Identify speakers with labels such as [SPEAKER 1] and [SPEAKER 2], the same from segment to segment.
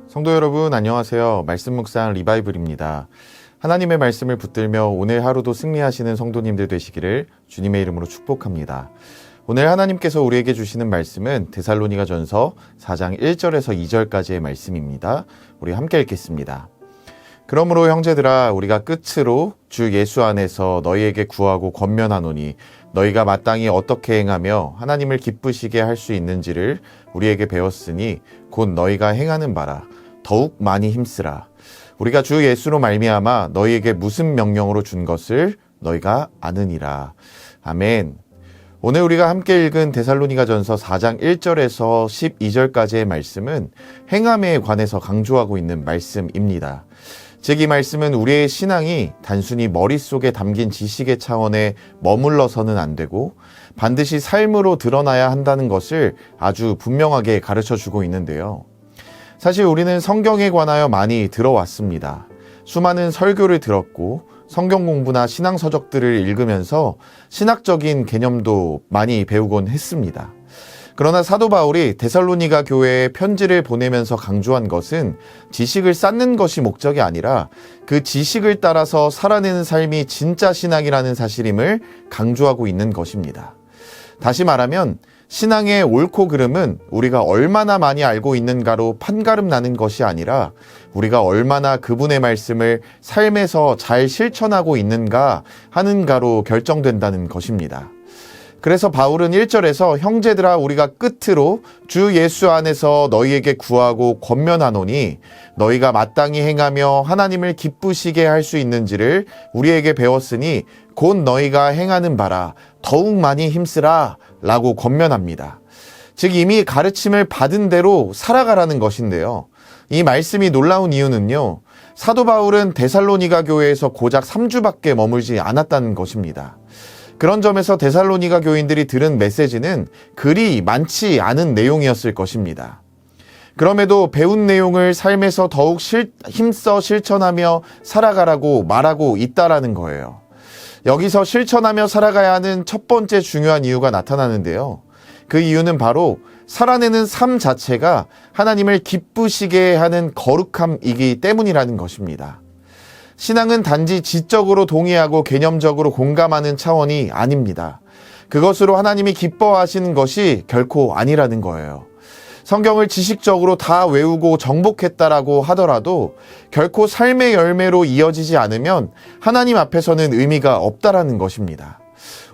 [SPEAKER 1] 성도 여러분 안녕하세요. 말씀 묵상 리바이블입니다. 하나님의 말씀을 붙들며 오늘 하루도 승리하시는 성도님들 되시기를 주님의 이름으로 축복합니다. 오늘 하나님께서 우리에게 주시는 말씀은 데살로니가전서 4장 1절에서 2절까지의 말씀입니다. 우리 함께 읽겠습니다. 그러므로 형제들아 우리가 끝으로 주 예수 안에서 너희에게 구하고 권면하노니 너희가 마땅히 어떻게 행하며 하나님을 기쁘시게 할 수 있는지를 우리에게 배웠으니 곧 너희가 행하는 바라 더욱 많이 힘쓰라. 우리가 주 예수로 말미암아 너희에게 무슨 명령으로 준 것을 너희가 아느니라. 아멘. 오늘 우리가 함께 읽은 데살로니가전서 4장 1절에서 12절까지의 말씀은 행함에 관해서 강조하고 있는 말씀입니다. 즉 이 말씀은 우리의 신앙이 단순히 머릿속에 담긴 지식의 차원에 머물러서는 안 되고 반드시 삶으로 드러나야 한다는 것을 아주 분명하게 가르쳐주고 있는데요. 사실 우리는 성경에 관하여 많이 들어왔습니다. 수많은 설교를 들었고 성경 공부나 신앙 서적들을 읽으면서 신학적인 개념도 많이 배우곤 했습니다. 그러나 사도 바울이 데살로니가 교회에 편지를 보내면서 강조한 것은 지식을 쌓는 것이 목적이 아니라 그 지식을 따라서 살아내는 삶이 진짜 신앙이라는 사실임을 강조하고 있는 것입니다. 다시 말하면 신앙의 옳고 그름은 우리가 얼마나 많이 알고 있는가로 판가름 나는 것이 아니라 우리가 얼마나 그분의 말씀을 삶에서 잘 실천하고 있는가 하는가로 결정된다는 것입니다. 그래서 바울은 1절에서 형제들아 우리가 끝으로 주 예수 안에서 너희에게 구하고 권면하노니 너희가 마땅히 행하며 하나님을 기쁘시게 할 수 있는지를 우리에게 배웠으니 곧 너희가 행하는 바라 더욱 많이 힘쓰라 라고 권면합니다. 즉 이미 가르침을 받은 대로 살아가라는 것인데요. 이 말씀이 놀라운 이유는요. 사도 바울은 데살로니가 교회에서 고작 3주밖에 머물지 않았다는 것입니다. 그런 점에서 데살로니가 교인들이 들은 메시지는 그리 많지 않은 내용이었을 것입니다. 그럼에도 배운 내용을 삶에서 더욱 힘써 실천하며 살아가라고 말하고 있다라는 거예요. 여기서 실천하며 살아가야 하는 첫 번째 중요한 이유가 나타나는데요. 그 이유는 바로 살아내는 삶 자체가 하나님을 기쁘시게 하는 거룩함이기 때문이라는 것입니다. 신앙은 단지 지적으로 동의하고 개념적으로 공감하는 차원이 아닙니다. 그것으로 하나님이 기뻐하시는 것이 결코 아니라는 거예요. 성경을 지식적으로 다 외우고 정복했다라고 하더라도 결코 삶의 열매로 이어지지 않으면 하나님 앞에서는 의미가 없다라는 것입니다.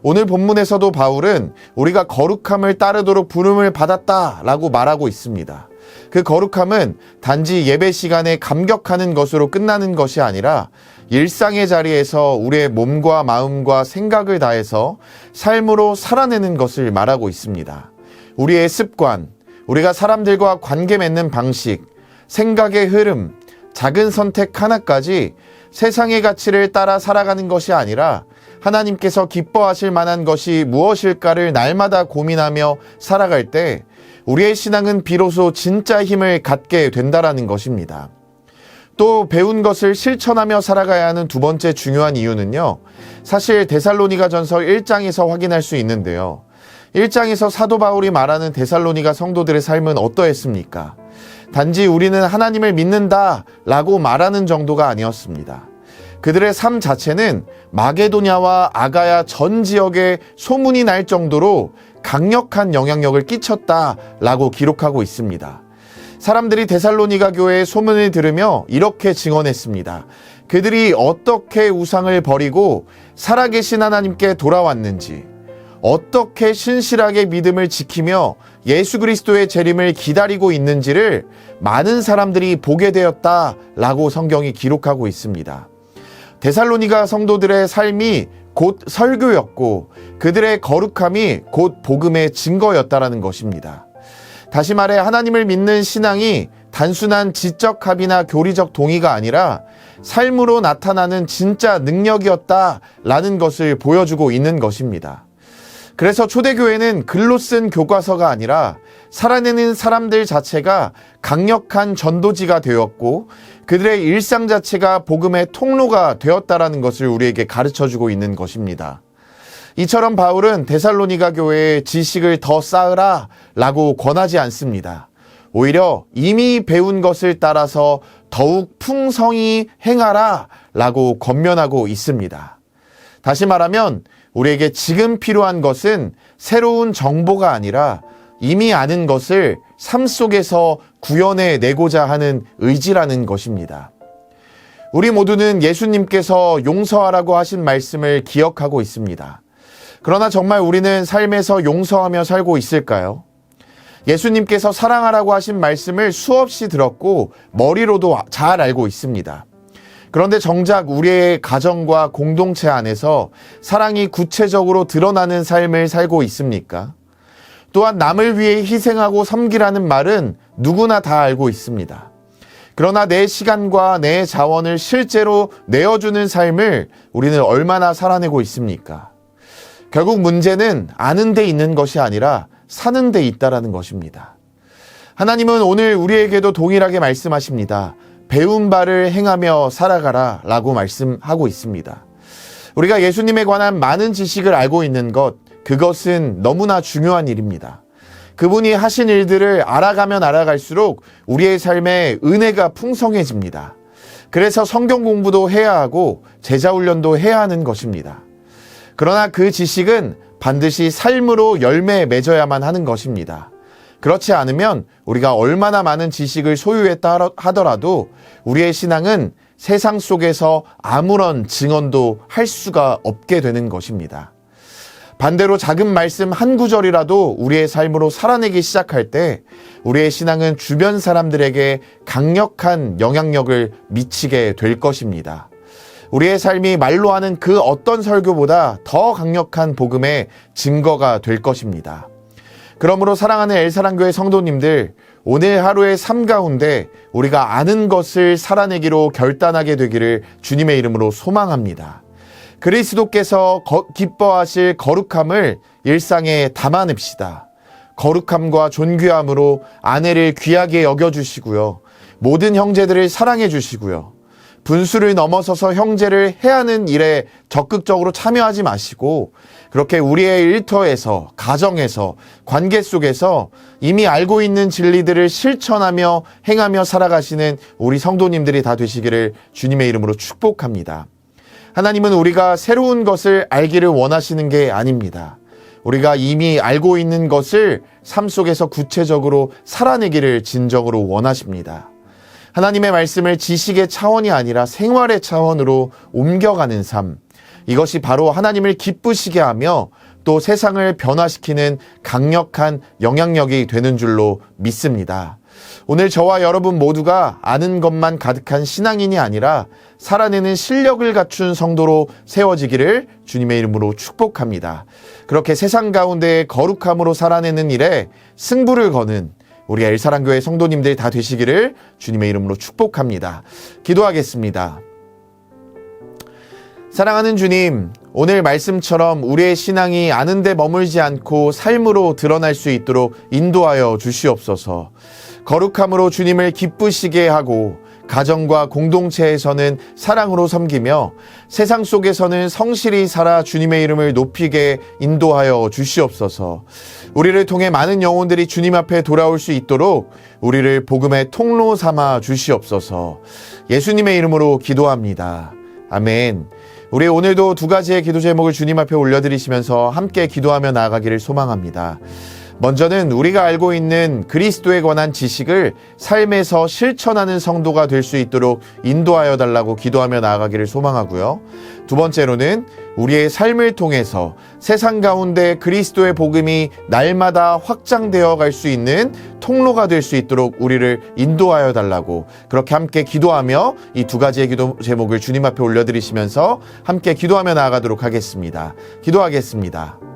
[SPEAKER 1] 오늘 본문에서도 바울은 우리가 거룩함을 따르도록 부름을 받았다라고 말하고 있습니다. 그 거룩함은 단지 예배 시간에 감격하는 것으로 끝나는 것이 아니라 일상의 자리에서 우리의 몸과 마음과 생각을 다해서 삶으로 살아내는 것을 말하고 있습니다. 우리의 습관, 우리가 사람들과 관계 맺는 방식, 생각의 흐름, 작은 선택 하나까지 세상의 가치를 따라 살아가는 것이 아니라 하나님께서 기뻐하실 만한 것이 무엇일까를 날마다 고민하며 살아갈 때 우리의 신앙은 비로소 진짜 힘을 갖게 된다라는 것입니다. 또 배운 것을 실천하며 살아가야 하는 두 번째 중요한 이유는요. 사실 데살로니가전서 1장에서 확인할 수 있는데요. 1장에서 사도 바울이 말하는 데살로니가 성도들의 삶은 어떠했습니까? 단지 우리는 하나님을 믿는다 라고 말하는 정도가 아니었습니다. 그들의 삶 자체는 마게도냐와 아가야 전 지역에 소문이 날 정도로 강력한 영향력을 끼쳤다라고 기록하고 있습니다. 사람들이 데살로니가 교회의 소문을 들으며 이렇게 증언했습니다. 그들이 어떻게 우상을 버리고 살아계신 하나님께 돌아왔는지, 어떻게 신실하게 믿음을 지키며 예수 그리스도의 재림을 기다리고 있는지를 많은 사람들이 보게 되었다라고 성경이 기록하고 있습니다. 데살로니가 성도들의 삶이 곧 설교였고 그들의 거룩함이 곧 복음의 증거였다라는 것입니다. 다시 말해 하나님을 믿는 신앙이 단순한 지적합의나 교리적 동의가 아니라 삶으로 나타나는 진짜 능력이었다라는 것을 보여주고 있는 것입니다. 그래서 초대교회는 글로 쓴 교과서가 아니라 살아내는 사람들 자체가 강력한 전도지가 되었고 그들의 일상 자체가 복음의 통로가 되었다라는 것을 우리에게 가르쳐주고 있는 것입니다. 이처럼 바울은 데살로니가 교회에 지식을 더 쌓으라 라고 권하지 않습니다. 오히려 이미 배운 것을 따라서 더욱 풍성히 행하라 라고 권면하고 있습니다. 다시 말하면 우리에게 지금 필요한 것은 새로운 정보가 아니라 이미 아는 것을 삶 속에서 구현해 내고자 하는 의지라는 것입니다. 우리 모두는 예수님께서 용서하라고 하신 말씀을 기억하고 있습니다. 그러나 정말 우리는 삶에서 용서하며 살고 있을까요? 예수님께서 사랑하라고 하신 말씀을 수없이 들었고 머리로도 잘 알고 있습니다. 그런데 정작 우리의 가정과 공동체 안에서 사랑이 구체적으로 드러나는 삶을 살고 있습니까? 또한 남을 위해 희생하고 섬기라는 말은 누구나 다 알고 있습니다. 그러나 내 시간과 내 자원을 실제로 내어주는 삶을 우리는 얼마나 살아내고 있습니까? 결국 문제는 아는 데 있는 것이 아니라 사는 데 있다라는 것입니다. 하나님은 오늘 우리에게도 동일하게 말씀하십니다. 배운 바를 행하며 살아가라 라고 말씀하고 있습니다. 우리가 예수님에 관한 많은 지식을 알고 있는 것, 그것은 너무나 중요한 일입니다. 그분이 하신 일들을 알아가면 알아갈수록 우리의 삶에 은혜가 풍성해집니다. 그래서 성경 공부도 해야 하고 제자 훈련도 해야 하는 것입니다. 그러나 그 지식은 반드시 삶으로 열매에 맺어야만 하는 것입니다. 그렇지 않으면 우리가 얼마나 많은 지식을 소유했다 하더라도 우리의 신앙은 세상 속에서 아무런 증언도 할 수가 없게 되는 것입니다. 반대로 작은 말씀 한 구절이라도 우리의 삶으로 살아내기 시작할 때 우리의 신앙은 주변 사람들에게 강력한 영향력을 미치게 될 것입니다. 우리의 삶이 말로 하는 그 어떤 설교보다 더 강력한 복음의 증거가 될 것입니다. 그러므로 사랑하는 엘사랑교회 성도님들, 오늘 하루의 삶 가운데 우리가 아는 것을 살아내기로 결단하게 되기를 주님의 이름으로 소망합니다. 그리스도께서 기뻐하실 거룩함을 일상에 담아냅시다. 거룩함과 존귀함으로 아내를 귀하게 여겨주시고요. 모든 형제들을 사랑해 주시고요. 분수를 넘어서서 형제를 해하는 일에 적극적으로 참여하지 마시고 그렇게 우리의 일터에서, 가정에서, 관계 속에서 이미 알고 있는 진리들을 실천하며 행하며 살아가시는 우리 성도님들이 다 되시기를 주님의 이름으로 축복합니다. 하나님은 우리가 새로운 것을 알기를 원하시는 게 아닙니다. 우리가 이미 알고 있는 것을 삶 속에서 구체적으로 살아내기를 진정으로 원하십니다. 하나님의 말씀을 지식의 차원이 아니라 생활의 차원으로 옮겨가는 삶, 이것이 바로 하나님을 기쁘시게 하며 또 세상을 변화시키는 강력한 영향력이 되는 줄로 믿습니다. 오늘 저와 여러분 모두가 아는 것만 가득한 신앙인이 아니라 살아내는 실력을 갖춘 성도로 세워지기를 주님의 이름으로 축복합니다. 그렇게 세상 가운데 거룩함으로 살아내는 일에 승부를 거는 우리 엘사랑교회 성도님들 다 되시기를 주님의 이름으로 축복합니다. 기도하겠습니다. 사랑하는 주님, 오늘 말씀처럼 우리의 신앙이 아는 데 머물지 않고 삶으로 드러날 수 있도록 인도하여 주시옵소서. 거룩함으로 주님을 기쁘시게 하고 가정과 공동체에서는 사랑으로 섬기며 세상 속에서는 성실히 살아 주님의 이름을 높이게 인도하여 주시옵소서. 우리를 통해 많은 영혼들이 주님 앞에 돌아올 수 있도록 우리를 복음의 통로 삼아 주시옵소서. 예수님의 이름으로 기도합니다. 아멘. 우리 오늘도 두 가지의 기도 제목을 주님 앞에 올려드리시면서 함께 기도하며 나아가기를 소망합니다. 먼저는 우리가 알고 있는 그리스도에 관한 지식을 삶에서 실천하는 성도가 될 수 있도록 인도하여 달라고 기도하며 나아가기를 소망하고요. 두 번째로는 우리의 삶을 통해서 세상 가운데 그리스도의 복음이 날마다 확장되어 갈 수 있는 통로가 될 수 있도록 우리를 인도하여 달라고 그렇게 함께 기도하며 이 두 가지의 기도 제목을 주님 앞에 올려드리시면서 함께 기도하며 나아가도록 하겠습니다. 기도하겠습니다.